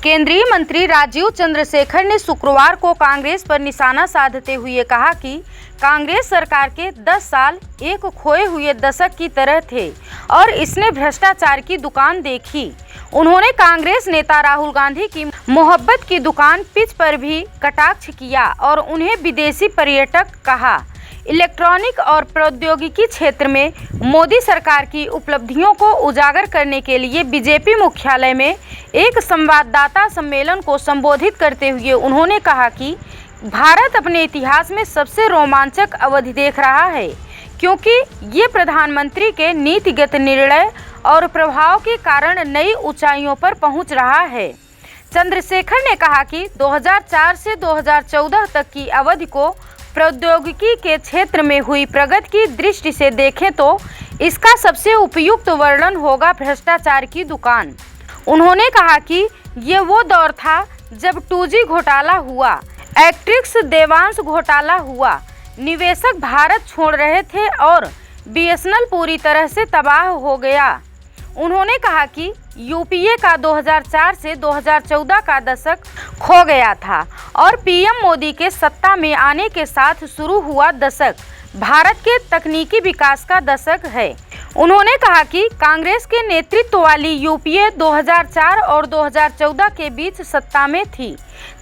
केंद्रीय मंत्री राजीव चंद्रशेखर ने शुक्रवार को कांग्रेस पर निशाना साधते हुए कहा कि कांग्रेस सरकार के 10 साल एक खोए हुए दशक की तरह थे और इसने भ्रष्टाचार की दुकान देखी। उन्होंने कांग्रेस नेता राहुल गांधी की मोहब्बत की दुकान पिच पर भी कटाक्ष किया और उन्हें विदेशी पर्यटक कहा। इलेक्ट्रॉनिक और प्रौद्योगिकी क्षेत्र में मोदी सरकार की उपलब्धियों को उजागर करने के लिए बीजेपी मुख्यालय में एक संवाददाता सम्मेलन को संबोधित करते हुए उन्होंने कहा कि भारत अपने इतिहास में सबसे रोमांचक अवधि देख रहा है, क्योंकि ये प्रधानमंत्री के नीतिगत निर्णय और प्रभाव के कारण नई ऊंचाइयों पर पहुंच रहा है। चंद्रशेखर ने कहा कि 2004 से 2014 तक की अवधि को प्रौद्योगिकी के क्षेत्र में हुई प्रगति की दृष्टि से देखें तो इसका सबसे उपयुक्त वर्णन होगा भ्रष्टाचार की दुकान। उन्होंने कहा कि ये वो दौर था जब 2G घोटाला हुआ, एक्ट्रिक्स देवांश घोटाला हुआ, निवेशक भारत छोड़ रहे थे और BSNL पूरी तरह से तबाह हो गया। उन्होंने कहा कि यूपीए का 2004 से 2014 का दशक खो गया था और पीएम मोदी के सत्ता में आने के साथ शुरू हुआ दशक भारत के तकनीकी विकास का दशक है। उन्होंने कहा कि कांग्रेस के नेतृत्व वाली यूपीए 2004 और 2014 के बीच सत्ता में थी।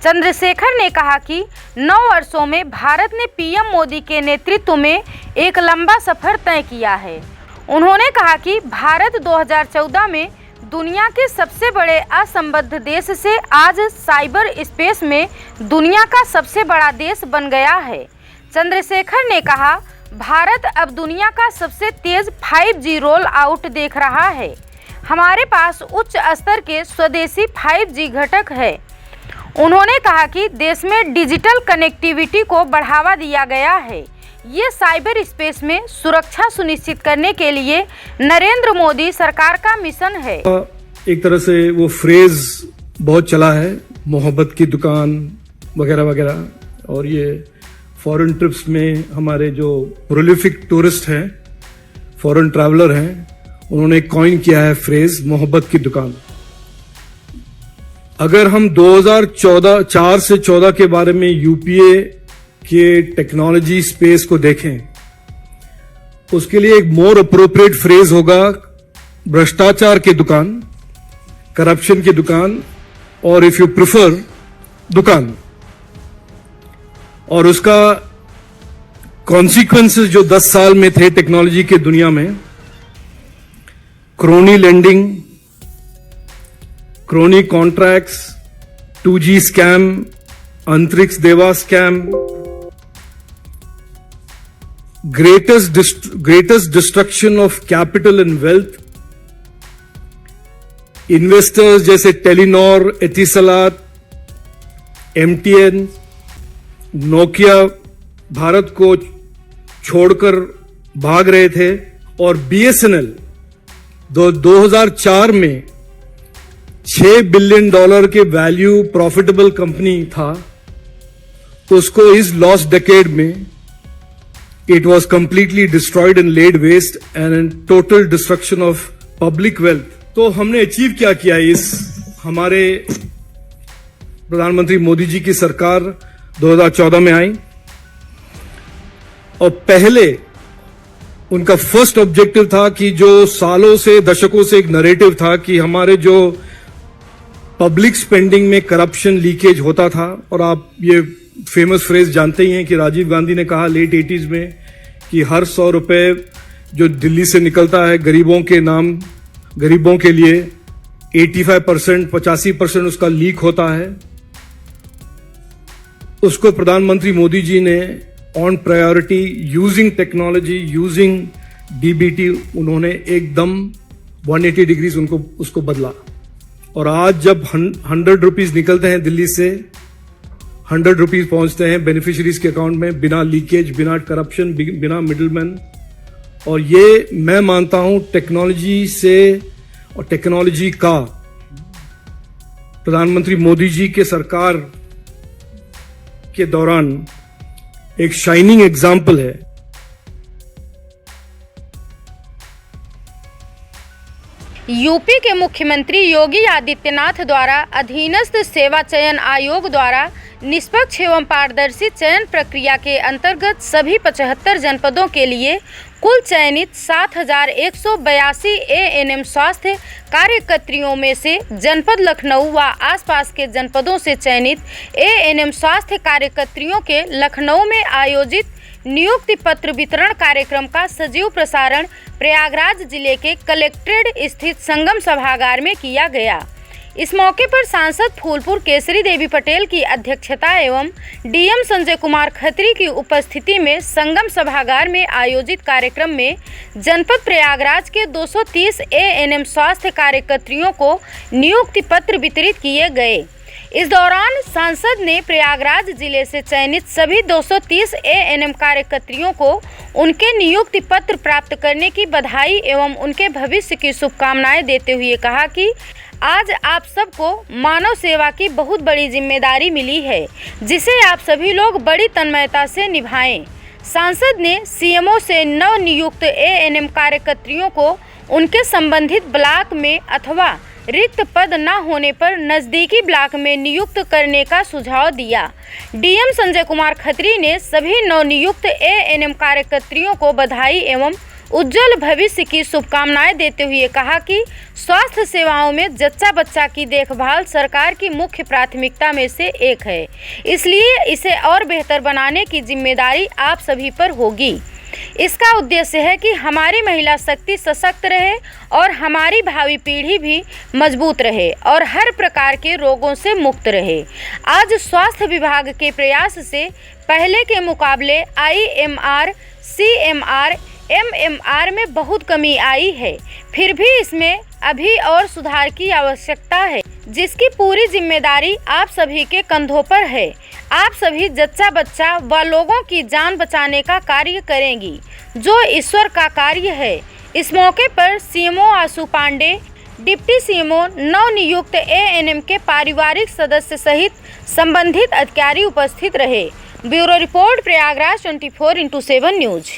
चंद्रशेखर ने कहा कि 9 वर्षों में भारत ने पीएम मोदी के नेतृत्व में एक लंबा सफर तय किया है। उन्होंने कहा कि भारत 2014 में दुनिया के सबसे बड़े असंबद्ध देश से आज साइबर स्पेस में दुनिया का सबसे बड़ा देश बन गया है। चंद्रशेखर ने कहा, भारत अब दुनिया का सबसे तेज 5G रोल आउट देख रहा है। हमारे पास उच्च स्तर के स्वदेशी 5G घटक है। उन्होंने कहा कि देश में डिजिटल कनेक्टिविटी को बढ़ावा दिया गया है। ये साइबर स्पेस में सुरक्षा सुनिश्चित करने के लिए नरेंद्र मोदी सरकार का मिशन है। एक तरह से वो फ्रेज बहुत चला है, मोहब्बत की दुकान वगैरह वगैरह, और ये फॉरेन ट्रिप्स में हमारे जो प्रोलिफिक टूरिस्ट हैं, फॉरेन ट्रैवलर हैं, उन्होंने कॉइन किया है फ्रेज मोहब्बत की दुकान। अगर हम 2004 से 14 के बारे में यूपीए के टेक्नोलॉजी स्पेस को देखें, उसके लिए एक मोर अप्रोप्रिएट फ्रेज होगा भ्रष्टाचार की दुकान, करप्शन की दुकान, और इफ यू प्रिफर दुकान। और उसका कॉन्सिक्वेंसेस जो 10 साल में थे टेक्नोलॉजी के दुनिया में, crony lending, crony contracts, 2G scam, Antrix Devas scam, greatest destruction of capital and wealth, investors जैसे Telenor, Etisalat, MTN, Nokia Bharat को छोड़कर भाग रहे थे, और BSNL 2004 में $6 बिलियन के वैल्यू प्रॉफिटेबल कंपनी था, उसको इस लॉस्ट डेकेड में it was completely destroyed and laid waste and total destruction of public wealth। तो हमने अचीव क्या किया इस हमारे प्रधानमंत्री मोदी जी की सरकार 2014 में आई, और पहले उनका फर्स्ट ऑब्जेक्टिव था कि जो सालों से दशकों से एक नैरेटिव था कि हमारे जो पब्लिक स्पेंडिंग में करप्शन लीकेज होता था, और आप ये फेमस फ्रेज जानते ही हैं कि राजीव गांधी ने कहा लेट 80s में कि हर 100 रुपए जो दिल्ली से निकलता है गरीबों के नाम, गरीबों के लिए 85% उसका लीक होता है। उसको प्रधानमंत्री मोदी जी ने on priority using technology, using DBT, उन्होंने एकदम 180 डिग्रीज उसको बदला। और आज जब 100 रुपीज निकलते हैं दिल्ली से, 100 रुपीज पहुंचते हैं बेनिफिशियरीज के अकाउंट में, बिना लीकेज, बिना करप्शन, बिना मिडलमैन। और ये मैं मानता हूं टेक्नोलॉजी से और टेक्नोलॉजी का प्रधानमंत्री मोदी जी के सरकार के दौरान एक शाइनिंग एग्जाम्पल है। यूपी के मुख्यमंत्री योगी आदित्यनाथ द्वारा अधीनस्थ सेवा चयन आयोग द्वारा निष्पक्ष एवं पारदर्शी चयन प्रक्रिया के अंतर्गत सभी 75 जनपदों के लिए कुल चयनित 7,182 एएनएम स्वास्थ्य कार्यकर्तियों में से जनपद लखनऊ व आसपास के जनपदों से चयनित एएनएम स्वास्थ्य कार्यकर्तियों के लखनऊ में आयोजित नियुक्ति पत्र वितरण कार्यक्रम का सजीव प्रसारण प्रयागराज जिले के कलेक्ट्रेट स्थित संगम सभागार में किया गया। इस मौके पर सांसद फूलपुर केसरी देवी पटेल की अध्यक्षता एवं डीएम संजय कुमार खत्री की उपस्थिति में संगम सभागार में आयोजित कार्यक्रम में जनपद प्रयागराज के 230 एएनएम स्वास्थ्य कार्यकर्तियों को नियुक्ति पत्र वितरित किए गए। इस दौरान सांसद ने प्रयागराज जिले से चयनित सभी 230 एएनएम कार्यकर्तियों को उनके नियुक्ति पत्र प्राप्त करने की बधाई एवं उनके भविष्य की शुभकामनाएं देते हुए कहा कि आज आप सबको मानव सेवा की बहुत बड़ी जिम्मेदारी मिली है, जिसे आप सभी लोग बड़ी तन्मयता से निभाएं। सांसद ने सीएमओ से नव नियुक्त एएनएम कार्यकर्तियों को उनके संबंधित ब्लॉक में अथवा रिक्त पद न होने पर नज़दीकी ब्लॉक में नियुक्त करने का सुझाव दिया। डीएम संजय कुमार खत्री ने सभी नवनियुक्त एएनएम कार्यकर्तियों को बधाई एवं उज्जवल भविष्य की शुभकामनाएं देते हुए कहा कि स्वास्थ्य सेवाओं में जच्चा बच्चा की देखभाल सरकार की मुख्य प्राथमिकता में से एक है, इसलिए इसे और बेहतर बनाने की जिम्मेदारी आप सभी पर होगी। इसका उद्देश्य है कि हमारी महिला शक्ति सशक्त रहे और हमारी भावी पीढ़ी भी मजबूत रहे और हर प्रकार के रोगों से मुक्त रहे। आज स्वास्थ्य विभाग के प्रयास से पहले के मुकाबले आईएमआर, सीएमआर, एमएमआर में बहुत कमी आई है, फिर भी इसमें अभी और सुधार की आवश्यकता है, जिसकी पूरी जिम्मेदारी आप सभी के कंधों पर है। आप सभी जच्चा बच्चा व लोगों की जान बचाने का कार्य करेंगी, जो ईश्वर का कार्य है। इस मौके पर सीएमओ आशु पांडे, डिप्टी सीएमओ, नवनियुक्त एएनएम के पारिवारिक सदस्य सहित संबंधित अधिकारी उपस्थित रहे। Bureau report, Prayagraj 24x7 news.